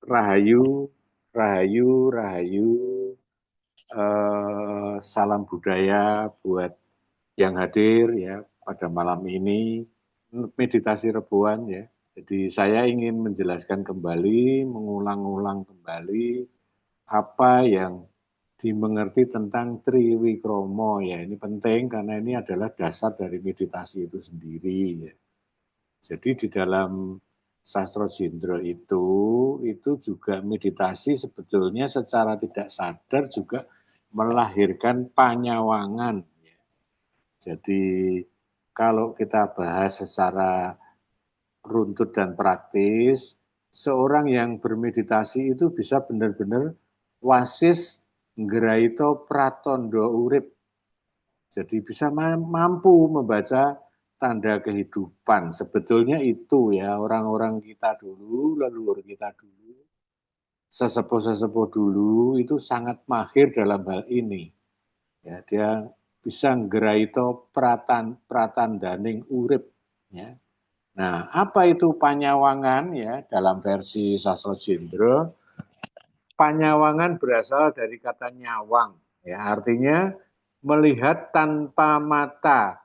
Rahayu, Rahayu, Rahayu. Salam budaya buat yang hadir ya pada malam ini. Meditasi Rebuan ya. Jadi saya ingin menjelaskan kembali, mengulang-ulang kembali apa yang dimengerti tentang Triwikromo ya. Ini penting karena ini adalah dasar dari meditasi itu sendiri ya. Jadi di dalam Sastro Jendro itu juga meditasi sebetulnya secara tidak sadar juga melahirkan panyawangan. Jadi kalau kita bahas secara runtut dan praktis, seorang yang bermeditasi itu bisa benar-benar wasis nggraito pratondo urip. Jadi bisa mampu membaca tanda kehidupan. Sebetulnya itu ya orang-orang kita dulu, leluhur kita dulu, sesepuh-sesepuh dulu itu sangat mahir dalam hal ini. Ya, dia bisa nggraito pratandaning urip ya. Nah, apa itu panyawangan ya dalam versi Sastro Jendro? Panyawangan berasal dari kata nyawang ya, artinya melihat tanpa mata,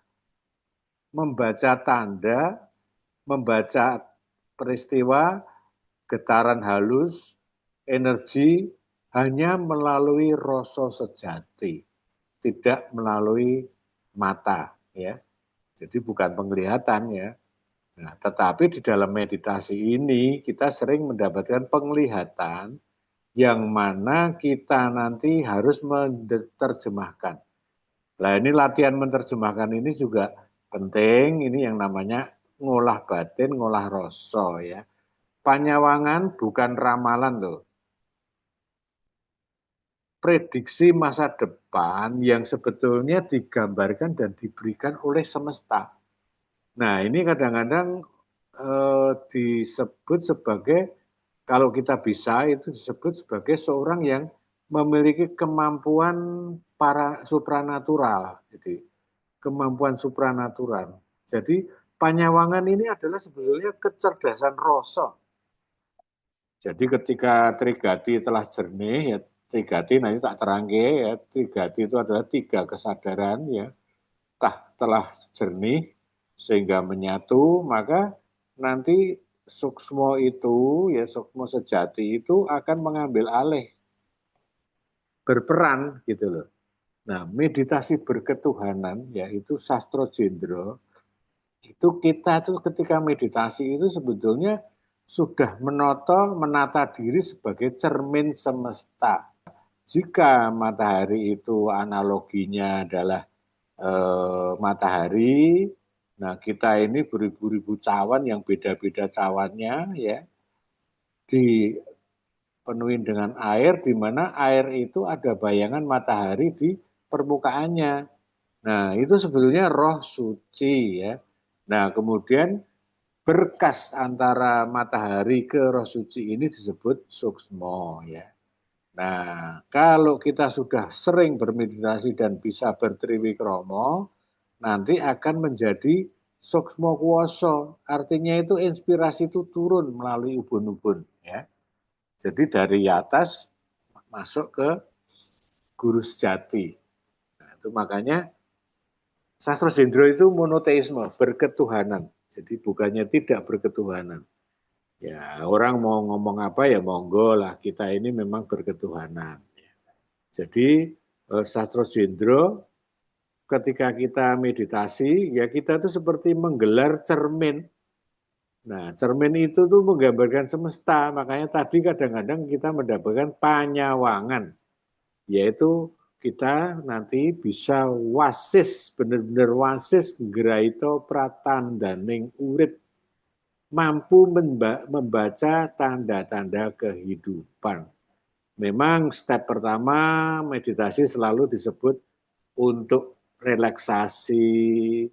membaca tanda, membaca peristiwa, getaran halus, energi hanya melalui rasa sejati, tidak melalui mata ya. Jadi bukan penglihatan ya. Nah, tetapi di dalam meditasi ini kita sering mendapatkan penglihatan yang mana kita nanti harus menerjemahkan. Nah, ini latihan menerjemahkan ini juga penting, ini yang namanya ngolah batin, ngolah rasa ya. Panyawangan bukan ramalan loh. Prediksi masa depan yang sebetulnya digambarkan dan diberikan oleh semesta. Nah, ini kadang-kadang disebut sebagai, kalau kita bisa itu disebut sebagai seorang yang memiliki kemampuan para supranatural. Jadi kemampuan supranatural. Jadi panyawangan ini adalah sebetulnya kecerdasan rasa. Jadi ketika Trigati telah jernih ya, Trigati nanti tak terangke ya, Trigati itu adalah tiga kesadaran ya, telah jernih sehingga menyatu, maka nanti suksmo itu ya, suksmo sejati itu akan mengambil alih, berperan gitu loh. Nah, meditasi berketuhanan yaitu Sastro Jendro, itu kita tuh ketika meditasi itu sebetulnya sudah menata diri sebagai cermin semesta. Jika matahari itu analoginya adalah matahari, nah kita ini beribu-ribu cawan yang beda-beda cawannya ya, dipenuhi dengan air, di mana air itu ada bayangan matahari di permukaannya. Nah, itu sebetulnya roh suci ya. Nah, kemudian berkas antara matahari ke roh suci ini disebut suksmo ya. Nah, kalau kita sudah sering bermeditasi dan bisa bertriwikromo, nanti akan menjadi suksmo kuoso. Artinya itu inspirasi itu turun melalui ubun-ubun ya. Jadi dari atas masuk ke guru sejati. Nah, itu makanya Sastro Jendro itu monoteisme, berketuhanan. Jadi bukannya tidak berketuhanan. Ya, orang mau ngomong apa ya monggo lah, kita ini memang berketuhanan. Jadi Sastro Jendro ketika kita meditasi, ya kita tuh seperti menggelar cermin. Nah, cermin itu tuh menggambarkan semesta, makanya tadi kadang-kadang kita mendapatkan panyawangan, yaitu kita nanti bisa wasis, benar-benar wasis graito pratandaning urip, mampu membaca tanda-tanda kehidupan. Memang step pertama meditasi selalu disebut untuk relaksasi,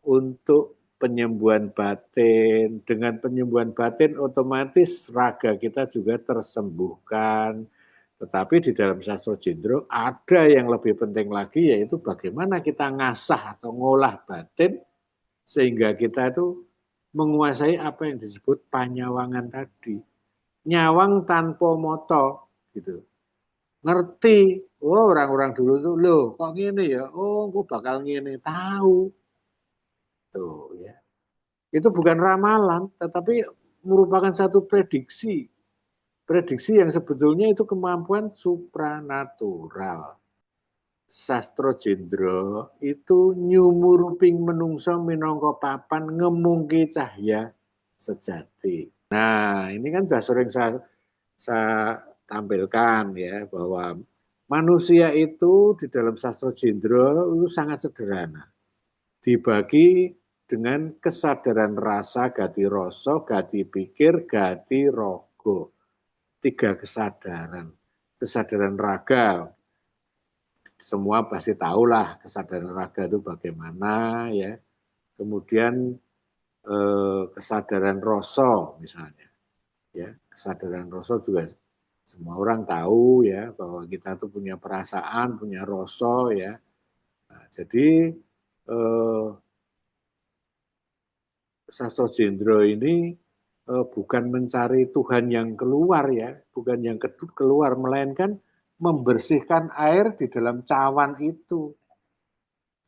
untuk penyembuhan batin. Dengan penyembuhan batin otomatis raga kita juga tersembuhkan. Tetapi di dalam Sastro Jendro ada yang lebih penting lagi, yaitu bagaimana kita ngasah atau ngolah batin sehingga kita itu menguasai apa yang disebut panyawangan tadi. nyawang tanpa moto gitu. Ngerti, oh orang-orang dulu tuh loh kok gini ya, oh kok bakal gini, tahu tuh ya. Itu bukan ramalan, tetapi merupakan satu prediksi. Prediksi yang sebetulnya itu kemampuan supranatural. Sastro Jendra itu nyumuruping menungso minangka papan ngemungke cahya sejati. Nah, ini kan sudah sering saya tampilkan ya bahwa manusia itu di dalam Sastro Jendra itu sangat sederhana. Dibagi dengan kesadaran rasa, gati rasa, gati pikir, gati rogo. 3 kesadaran. Kesadaran raga, semua pasti tahulah kesadaran raga itu bagaimana ya. Kemudian kesadaran rasa misalnya, ya kesadaran rasa juga semua orang tahu ya bahwa kita tuh punya perasaan, punya rasa ya. Nah, jadi Sastro Jendra ini bukan mencari Tuhan yang keluar ya, bukan yang keluar, melainkan membersihkan air di dalam cawan itu.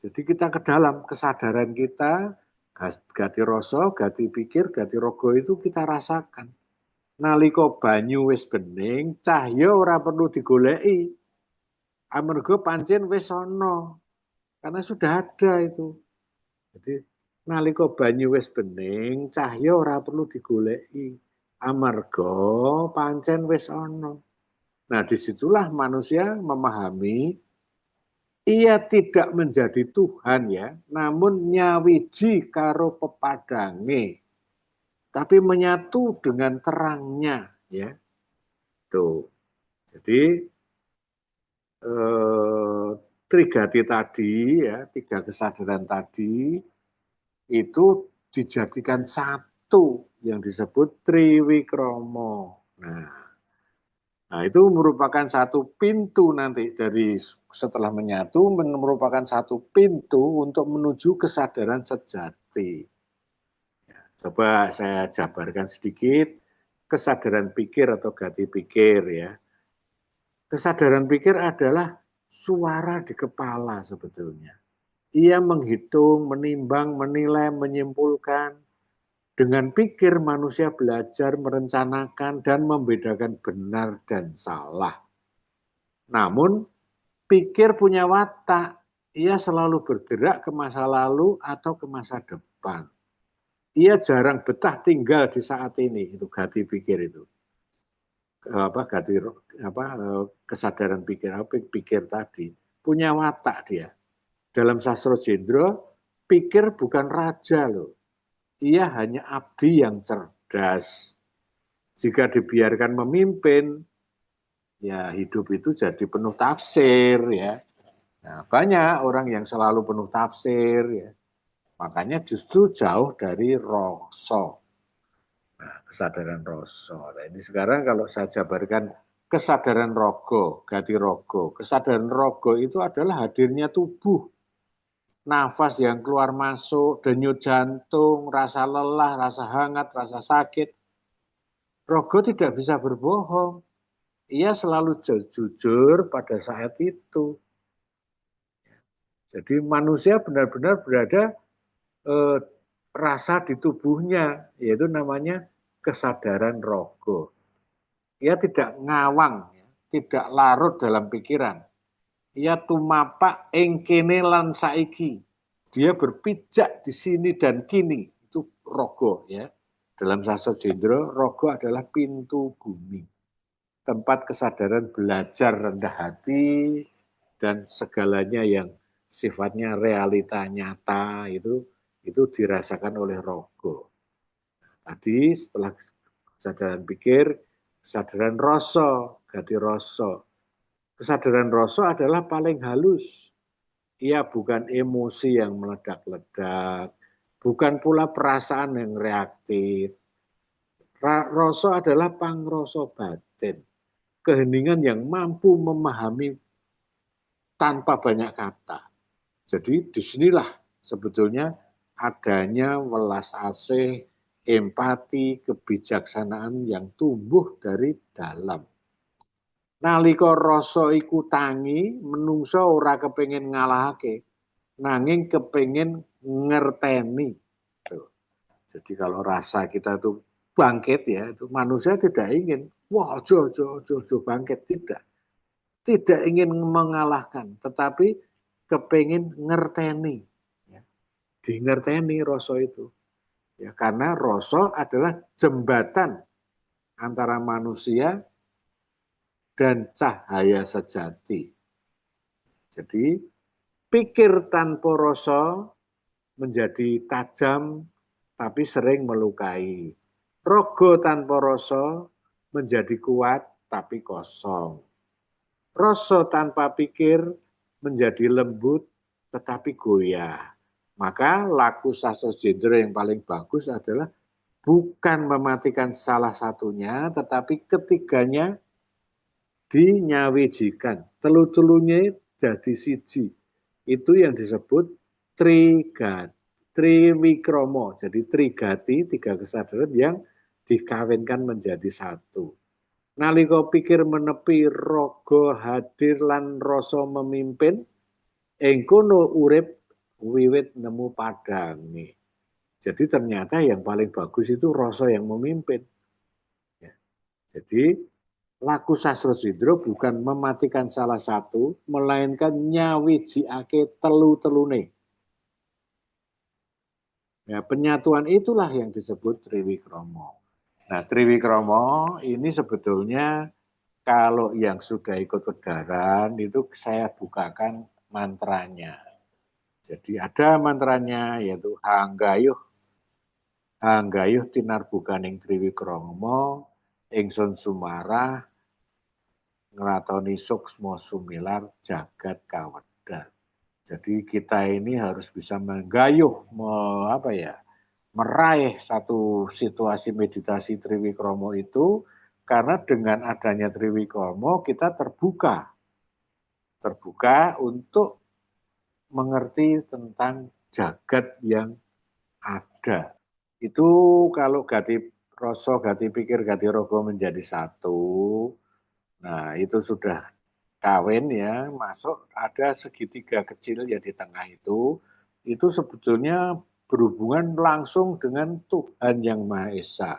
Jadi kita ke dalam kesadaran kita, gati rasa, gati pikir, gati rogo itu kita rasakan. Naliko banyu wis bening, cahya ora perlu digoleki. Amarga pancen wis ana. Karena sudah ada itu. Jadi nalika banyu wis bening, cahya ora perlu digoleki. Amarga pancen wis ana. Nah, disitulah manusia memahami ia tidak menjadi Tuhan ya, namun nyawiji karo pepadange. Tapi menyatu dengan terangnya ya. Tuh. Jadi Trigati tadi ya, 3 kesadaran tadi itu dijadikan satu yang disebut Triwikromo. Nah, itu merupakan satu pintu nanti dari setelah menyatu merupakan satu pintu untuk menuju kesadaran sejati. Ya, coba saya jabarkan sedikit kesadaran pikir atau gati pikir ya. Kesadaran pikir adalah suara di kepala sebetulnya. Ia menghitung, menimbang, menilai, menyimpulkan. Dengan pikir manusia belajar merencanakan dan membedakan benar dan salah. Namun pikir punya watak, ia selalu bergerak ke masa lalu atau ke masa depan. Ia jarang betah tinggal di saat ini, itu gati pikir itu. Kesadaran pikir, pikir tadi punya watak dia. Dalam Sastro Jendra, pikir bukan raja loh. Ia hanya abdi yang cerdas. Jika dibiarkan memimpin, ya hidup itu jadi penuh tafsir ya. Nah, banyak orang yang selalu penuh tafsir ya. Makanya justru jauh dari rasa. Nah, kesadaran rasa. Nah, ini sekarang kalau saya jabarkan kesadaran rogo, gati rogo. Kesadaran rogo itu adalah hadirnya tubuh. Nafas yang keluar masuk, denyut jantung, rasa lelah, rasa hangat, rasa sakit. Rogo tidak bisa berbohong. Ia selalu jujur pada saat itu. Jadi manusia benar-benar berada rasa di tubuhnya, yaitu namanya kesadaran rogo. Ia tidak ngawang, tidak larut dalam pikiran. Ia tumapak ing kene lan saiki. Dia berpijak di sini dan kini. Itu rogo ya. Dalam Sastro Jendra, rogo adalah pintu bumi. Tempat kesadaran belajar rendah hati dan segalanya yang sifatnya realita nyata itu dirasakan oleh rogo. Tadi setelah kesadaran pikir, kesadaran rasa, gati rasa. Kesadaran rasa adalah paling halus. Ia bukan emosi yang meledak-ledak, bukan pula perasaan yang reaktif. Rasa adalah pangrasa batin, keheningan yang mampu memahami tanpa banyak kata. Jadi disinilah sebetulnya adanya welas asih, empati, kebijaksanaan yang tumbuh dari dalam. Nalika rasa iku tangi, menungso ora kepengin ngalahake, nanging kepengin ngerteni. Tuh. Jadi kalau rasa kita tuh bangkit ya, itu manusia tidak ingin, wah jo bangkit, tidak. Tidak ingin mengalahkan, tetapi kepengin ngerteni. Ya. Di ngerteni rasa itu. Ya, karena rasa adalah jembatan antara manusia dan cahaya sejati. Jadi pikir tanpa rasa menjadi tajam tapi sering melukai. Rogo tanpa rasa menjadi kuat tapi kosong. Rasa tanpa pikir menjadi lembut tetapi goyah. Maka laku Sastro Jendro yang paling bagus adalah bukan mematikan salah satunya, tetapi ketiganya dinyawijikan. Telu-telunya jadi siji. Itu yang disebut triwikromo. Jadi trigati, tiga kesadaran yang dikawinkan menjadi satu. Nalika pikir menepi raga hadir lan rasa memimpin, ing kono urip wiwit nemu padange. Jadi ternyata yang paling bagus itu rasa yang memimpin. Ya. Jadi laku Sastro Jendro bukan mematikan salah satu, melainkan nyawijiake telu-telune. Ya, penyatuan itulah yang disebut Triwikromo. Nah, Triwikromo ini sebetulnya kalau yang sudah ikut kedaran itu saya bukakan mantranya. Jadi ada mantranya yaitu Hanggayuh tinarbukaning Triwikromo ingsun sumarah ngratoni suksmo sumilar jagat kawedar. Jadi kita ini harus bisa menggayuh, meraih satu situasi meditasi Triwikromo itu, karena dengan adanya Triwikromo kita terbuka untuk mengerti tentang jagat yang ada. Itu kalau gati rasa, gati pikir, gati rogo menjadi satu, nah itu sudah kawin ya, masuk ada segitiga kecil ya di tengah itu sebetulnya berhubungan langsung dengan Tuhan Yang Maha Esa.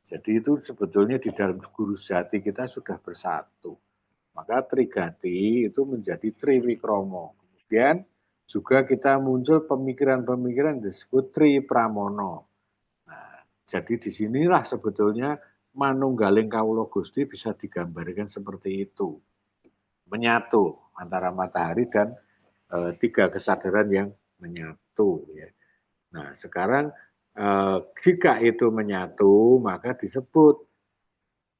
Jadi itu sebetulnya di dalam guru jati kita sudah bersatu. Maka Trigati itu menjadi Triwikromo. Kemudian juga kita muncul pemikiran-pemikiran disebut Tri Pramono. Nah, jadi disinilah sebetulnya manunggaling kawula Gusti bisa digambarkan seperti itu. Menyatu antara matahari dan tiga kesadaran yang menyatu. Ya. Nah, sekarang jika itu menyatu, maka disebut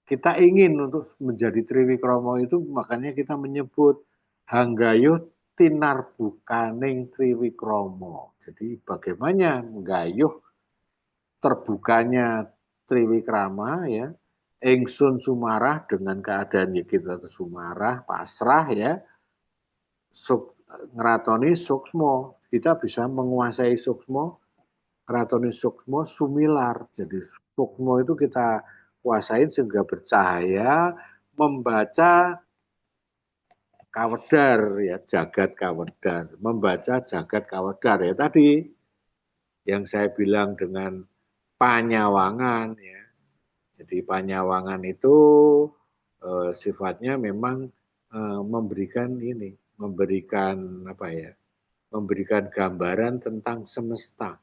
kita ingin untuk menjadi Triwikromo itu, makanya kita menyebut Hanggayuh tinarbukaning Triwikromo. Jadi bagaimana menggayuh terbukanya Triwikrama ya, ingsun sumarah dengan keadaan ya kita sumarah, pasrah ya, ngeratoni suksmo, kita bisa menguasai suksmo, ngeratoni suksmo sumilar. Jadi suksmo itu kita kuasain sehingga bercahaya, membaca kawedar ya, jagat kawedar, membaca jagat kawedar ya tadi yang saya bilang dengan panyawangan ya. Jadi panyawangan itu sifatnya memang memberikan ini, memberikan apa ya, memberikan gambaran tentang semesta.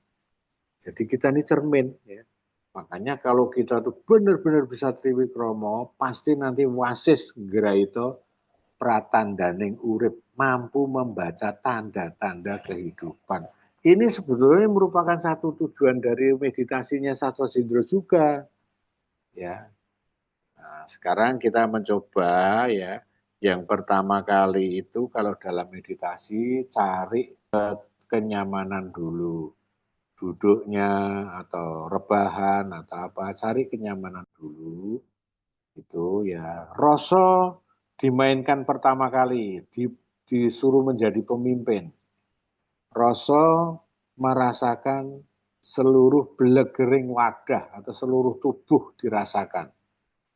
Jadi kita ini cermin ya. Makanya kalau kita tuh benar-benar bisa Triwikromo, pasti nanti wasis Graito pratandaning urip, mampu membaca tanda-tanda kehidupan. Ini sebetulnya merupakan satu tujuan dari meditasinya Sastro Jendro juga. Ya. Nah, sekarang kita mencoba ya, yang pertama kali itu kalau dalam meditasi cari kenyamanan dulu. Duduknya atau rebahan atau apa, cari kenyamanan dulu. Itu ya, rasa dimainkan pertama kali, disuruh menjadi pemimpin. Rasa merasakan seluruh belegering wadah atau seluruh tubuh dirasakan.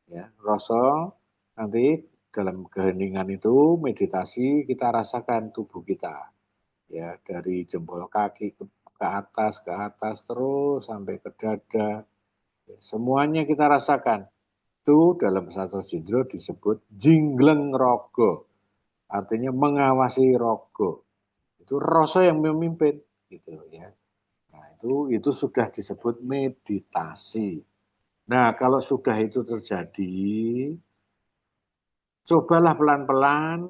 Ya, rasa nanti dalam keheningan itu meditasi kita rasakan tubuh kita. Ya, dari jempol kaki ke atas terus sampai ke dada. Ya, semuanya kita rasakan. Itu dalam sastra Jindro disebut jingleng rogo. Artinya mengawasi rogo. Itu rasa yang memimpin gitu ya. Nah, itu sudah disebut meditasi. Nah, kalau sudah itu terjadi, cobalah pelan-pelan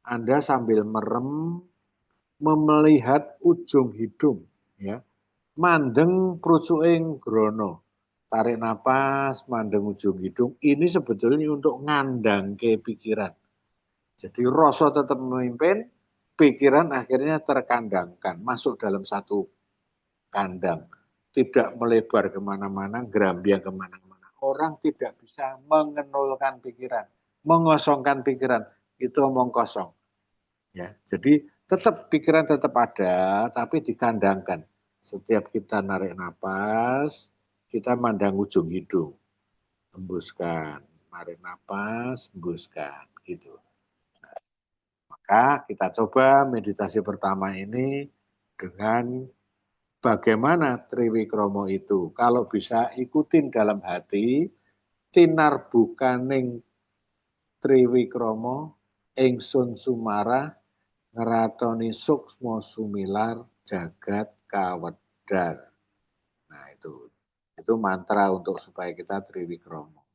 Anda sambil merem melihat ujung hidung ya. Mandeng prucuking grono. Tarik napas, mandeng ujung hidung. Ini sebetulnya untuk ngandang ke pikiran. Jadi rasa tetap memimpin, pikiran akhirnya terkandangkan, masuk dalam satu kandang. Tidak melebar kemana-mana, gerambiang kemana-mana. Orang tidak bisa mengenulkan pikiran, mengosongkan pikiran. Itu omong kosong. Ya, jadi pikiran tetap ada, tapi dikandangkan. Setiap kita narik napas, kita mandang ujung hidung, hembuskan, narik napas, hembuskan, gitu. Maka kita coba meditasi pertama ini dengan bagaimana Triwikromo itu. Kalau bisa ikutin dalam hati, tinar bukaning Triwikromo, ingsun sumara, ngeratoni suksmo sumilar, jagat kawedar. Nah itu mantra untuk supaya kita Triwikromo.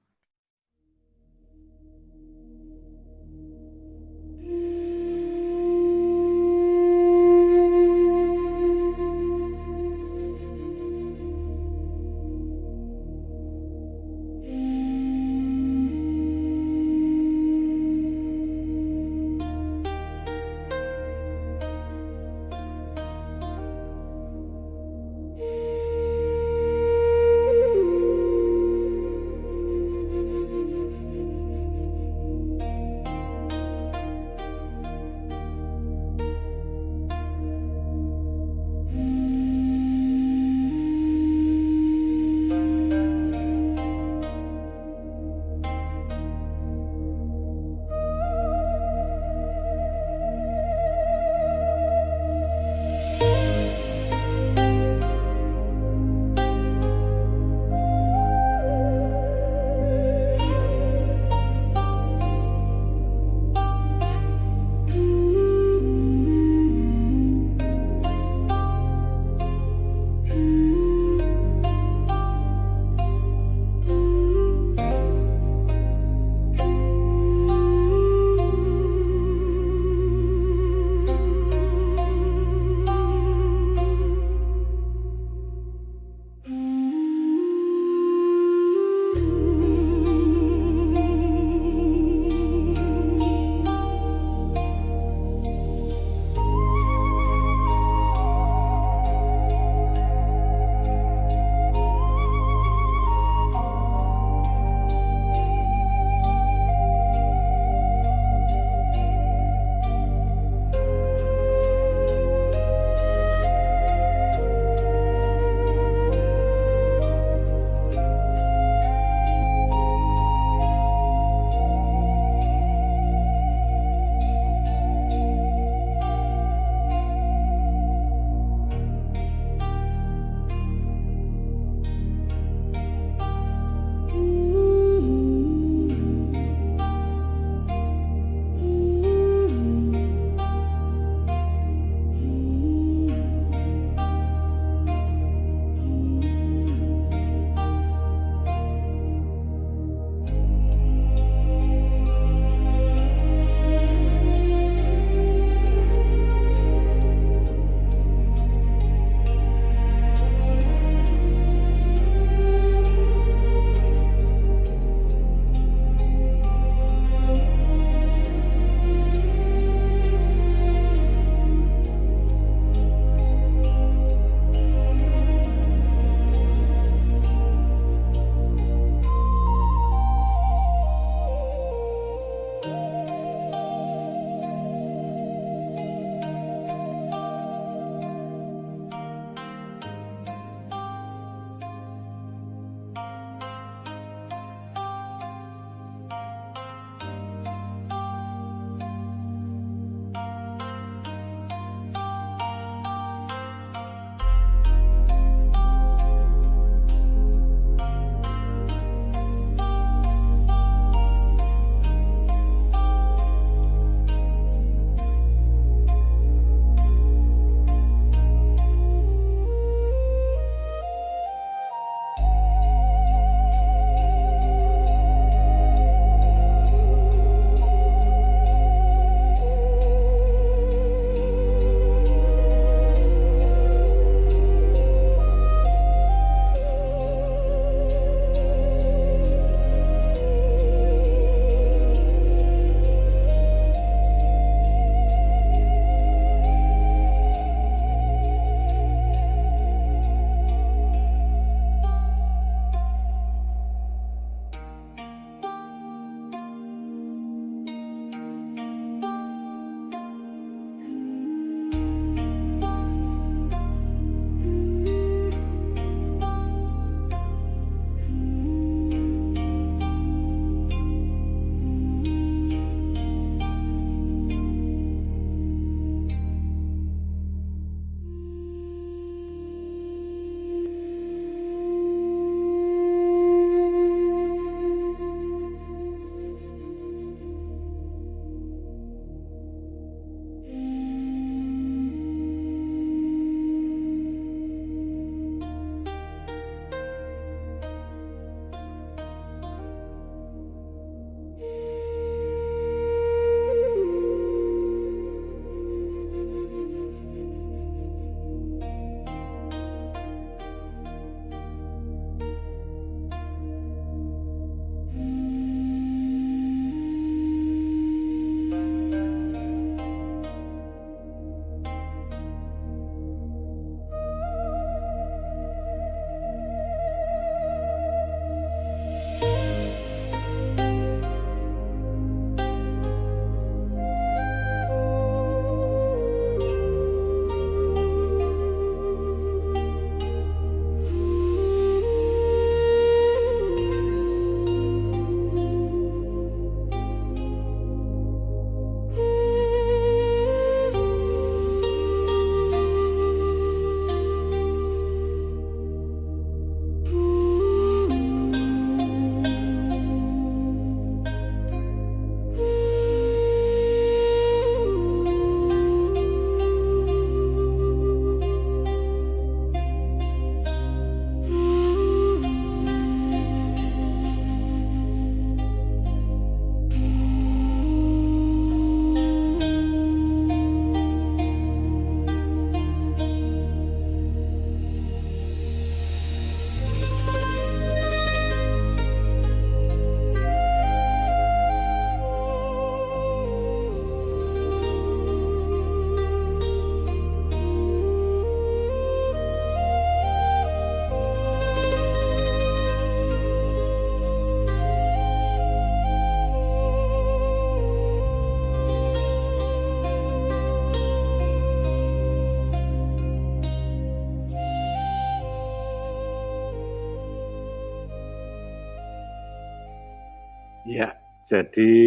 Jadi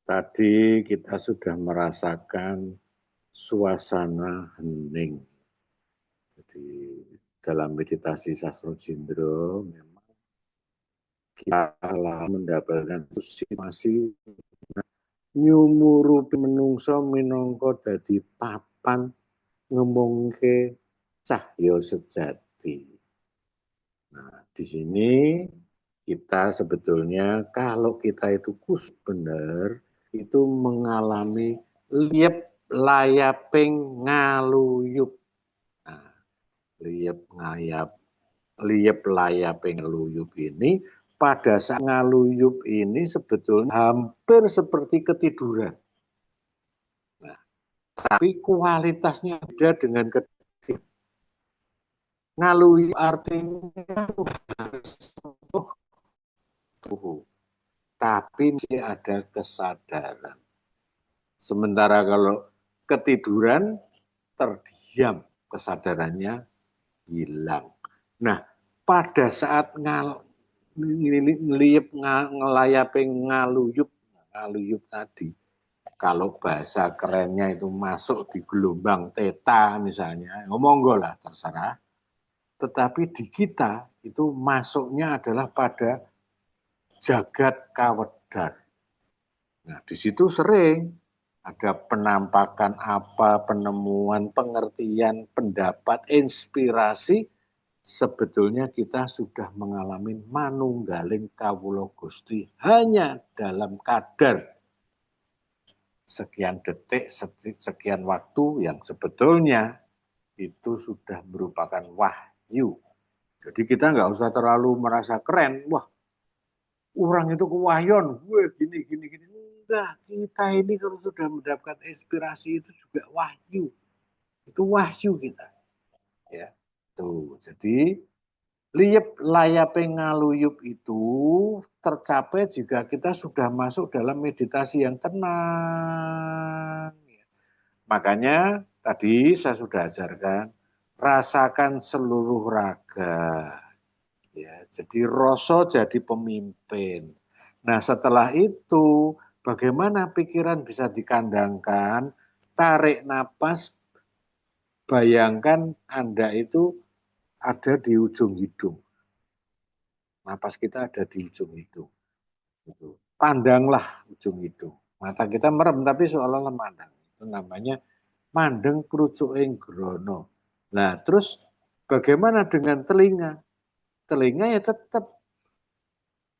tadi kita sudah merasakan suasana hening. Jadi dalam meditasi Sastro Jindro memang kita telah mendapatkan situasi nyumurupi menungso minangka dadi papan ngemongke cahya sejati. Nah, di sini kita sebetulnya kalau kita itu benar itu mengalami liep layaping ngaluyup. Nah, liep layaping ngaluyup ini pada saat ngaluyup ini sebetulnya hampir seperti ketiduran. Nah, tapi kualitasnya beda dengan ketiduran. Ngaluyup artinya tapi masih ada kesadaran. Sementara kalau ketiduran terdiam, kesadarannya hilang. Nah, pada saat ngelayapin ngaluyup tadi, kalau bahasa kerennya itu masuk di gelombang theta misalnya, monggo lah terserah. Tetapi di kita itu masuknya adalah pada jagat kawedar. Nah, di situ sering ada penampakan apa, penemuan, pengertian, pendapat, inspirasi. Sebetulnya kita sudah mengalami manunggaling kawula Gusti hanya dalam kadar sekian detik, sekian waktu yang sebetulnya itu sudah merupakan wahyu. Jadi kita nggak usah terlalu merasa keren, wah orang itu kewahyon, gue gini. Enggak, kita ini kalau sudah mendapatkan inspirasi itu juga wahyu. Itu wahyu kita. Ya. Tuh, jadi liep layaping ngaluyup itu tercapai jika kita sudah masuk dalam meditasi yang tenang. Makanya tadi saya sudah ajarkan, rasakan seluruh raga. Ya, jadi rasa jadi pemimpin. Nah, setelah itu bagaimana pikiran bisa dikandangkan? Tarik napas, bayangkan Anda itu ada di ujung hidung. Napas kita ada di ujung hidung. Pandanglah ujung hidung. Mata kita merem tapi seolah-olah mandang. Itu namanya mandeng krucuking grono. Nah, terus bagaimana dengan telinga? Telinga ya tetap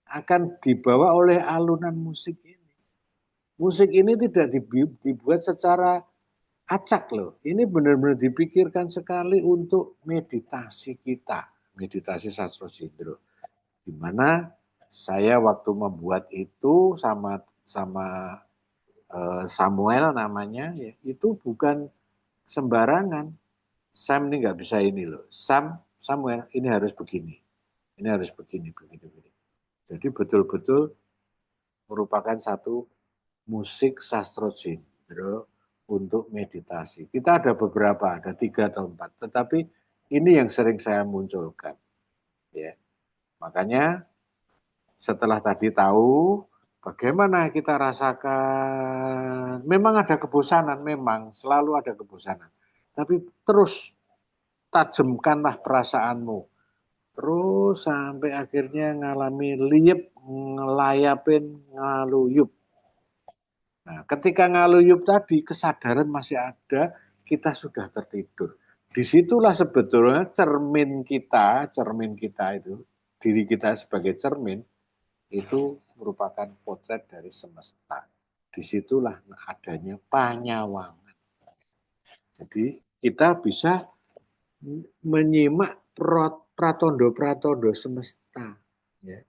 akan dibawa oleh alunan musik ini. Musik ini tidak dibuat secara acak loh. Ini benar-benar dipikirkan sekali untuk meditasi kita. Meditasi Sastro Jindro. Di mana saya waktu membuat itu sama Samuel namanya, ya, itu bukan sembarangan. Sam ini nggak bisa ini loh. Samuel ini harus begini. Ini harus begini. Jadi betul-betul merupakan satu musik Sastro Jindro untuk meditasi. Kita ada beberapa, ada 3 atau 4. Tetapi ini yang sering saya munculkan. Ya. Makanya setelah tadi tahu bagaimana kita rasakan, memang ada kebosanan, memang selalu ada kebosanan. Tapi terus tajamkanlah perasaanmu. Terus sampai akhirnya ngalami liep, ngelayapin, ngaluyup. Nah, ketika ngaluyup tadi, kesadaran masih ada, kita sudah tertidur. Disitulah sebetulnya cermin kita itu, diri kita sebagai cermin, itu merupakan potret dari semesta. Disitulah adanya panyawangan. Jadi kita bisa menyimak pratondo-pratondo semesta. Ya.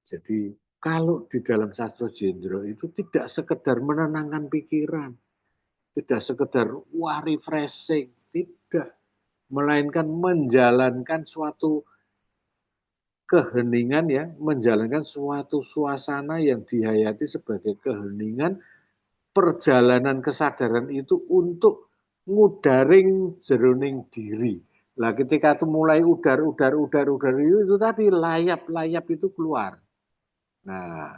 Jadi kalau di dalam Sastro Jindro itu tidak sekedar menenangkan pikiran, tidak sekedar wah refreshing, tidak. Melainkan menjalankan suatu keheningan ya, menjalankan suatu suasana yang dihayati sebagai keheningan, perjalanan kesadaran itu untuk ngudaring jeroning diri. Lah ketika itu mulai udar itu tadi layap itu keluar. Nah,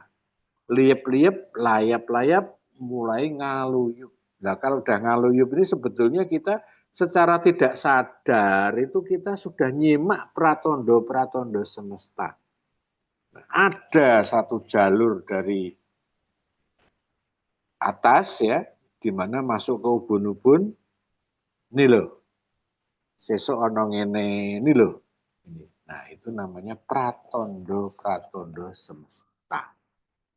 liep-liep, layap-layap, mulai ngaluyup. Nah, kalau udah ngaluyup ini sebetulnya kita secara tidak sadar itu kita sudah nyimak pratondo-pratondo semesta. Nah, ada satu jalur dari atas ya, di mana masuk ke ubun-ubun, ini loh, sesuk ono ngene, ini loh. Nah, itu namanya pratondo-pratondo semesta.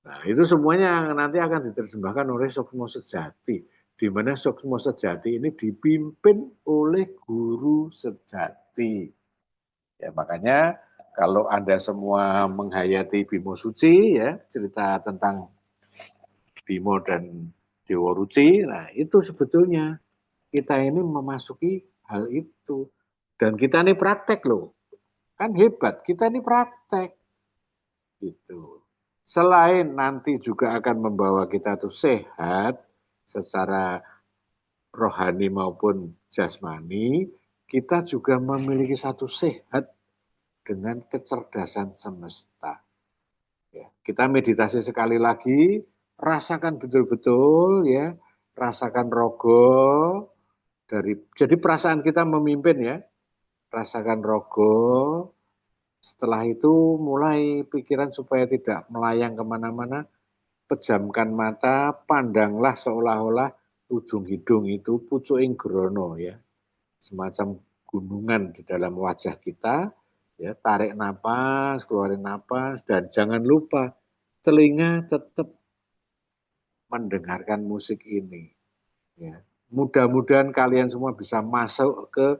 Nah, itu semuanya nanti akan diterjemahkan oleh Sukmo Sejati, di mana Sukmo Sejati ini dipimpin oleh guru sejati. Ya, makanya kalau Anda semua menghayati Bimo Suci, ya, cerita tentang Bimo dan Dewa Ruci, nah itu sebetulnya kita ini memasuki hal itu. Dan kita ini praktek loh, kan hebat, kita ini praktek. Gitu. Selain nanti juga akan membawa kita tuh sehat secara rohani maupun jasmani, kita juga memiliki satu sehat dengan kecerdasan semesta. Ya, kita meditasi sekali lagi, rasakan betul-betul ya, rasakan rogo dari jadi perasaan kita memimpin ya, rasakan rogo. Setelah itu mulai pikiran supaya tidak melayang kemana-mana, pejamkan mata, pandanglah seolah-olah ujung hidung itu pucuking grono ya, semacam gunungan di dalam wajah kita. Ya, tarik napas, keluarin napas, dan jangan lupa telinga tetap mendengarkan musik ini. Ya. Mudah-mudahan kalian semua bisa masuk ke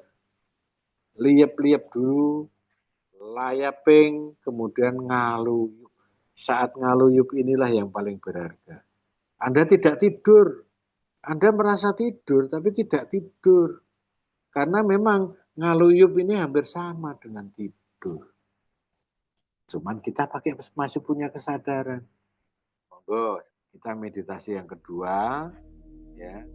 liep-liep dulu, layaping, kemudian ngaluyup. Saat ngaluyup inilah yang paling berharga. Anda tidak tidur, Anda merasa tidur tapi tidak tidur. Karena memang ngaluyup ini hampir sama dengan tidur. Cuman kita masih punya kesadaran. Monggo, kita meditasi yang kedua ya.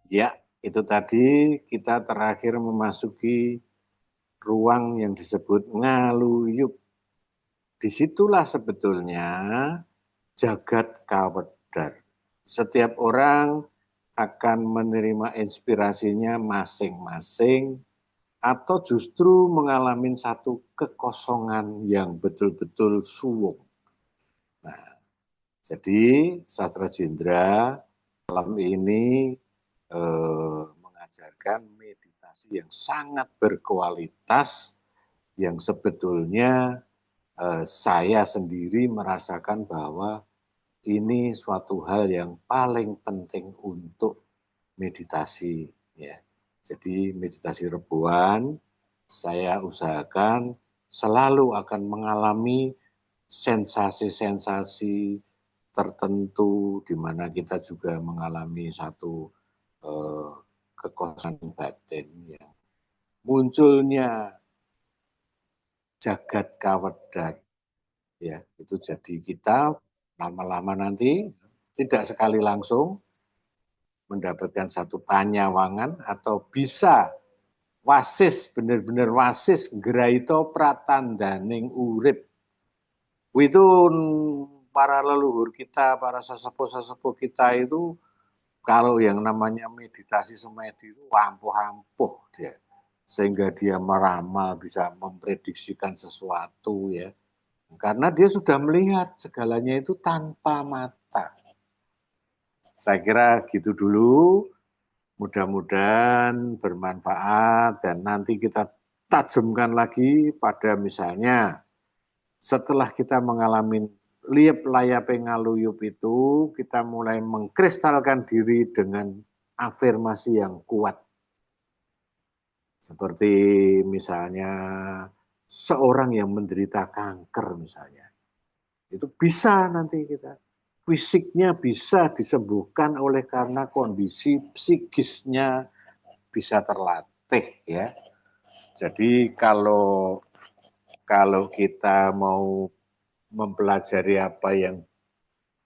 Ya, itu tadi kita terakhir memasuki ruang yang disebut ngaluyup. Disitulah sebetulnya jagat kawedar. Setiap orang akan menerima inspirasinya masing-masing atau justru mengalami satu kekosongan yang betul-betul suwung. Nah, jadi Sastra Jendra malam ini mengajarkan meditasi yang sangat berkualitas yang sebetulnya saya sendiri merasakan bahwa ini suatu hal yang paling penting untuk meditasi ya. Jadi meditasi rebuan saya usahakan selalu akan mengalami sensasi-sensasi tertentu di mana kita juga mengalami satu eh, kekosongan batin yang munculnya jagat kawedar ya. Itu jadi kita lama-lama nanti tidak sekali langsung mendapatkan satu panyawangan atau bisa wasis, benar-benar wasis graito pratandaning urip. Itu para leluhur kita, para sesepuh-sesepuh kita itu kalau yang namanya meditasi semedi itu ampuh-ampuh dia. Sehingga dia meramal, bisa memprediksikan sesuatu ya. Karena dia sudah melihat segalanya itu tanpa mata. Saya kira gitu dulu. Mudah-mudahan bermanfaat dan nanti kita tajamkan lagi pada misalnya setelah kita mengalami liep layap ngaluyup itu, kita mulai mengkristalkan diri dengan afirmasi yang kuat. Seperti misalnya seorang yang menderita kanker misalnya. Itu bisa nanti kita. Fisiknya bisa disembuhkan oleh karena kondisi psikisnya bisa terlatih ya. Jadi kalau kita mau mempelajari apa yang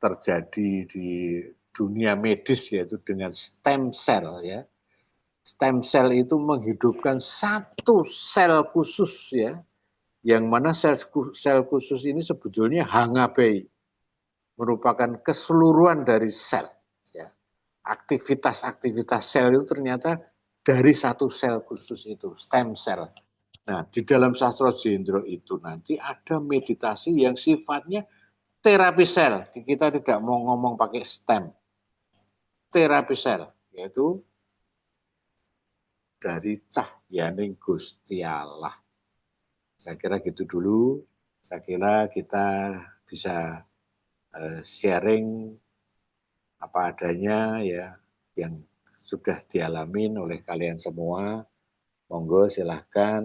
terjadi di dunia medis yaitu dengan stem cell ya. Stem cell itu menghidupkan satu sel khusus ya, yang mana sel khusus ini sebetulnya hangabei, merupakan keseluruhan dari sel. Ya. Aktivitas-aktivitas sel itu ternyata dari satu sel khusus itu, stem cell. Nah, di dalam sastra Jendro itu nanti ada meditasi yang sifatnya terapi sel. Kita tidak mau ngomong pakai stem. Terapi sel, yaitu dari cahyaning Gusti Allah. Saya kira gitu dulu. Saya kira kita bisa sharing apa adanya ya yang sudah dialamin oleh kalian semua. Monggo silahkan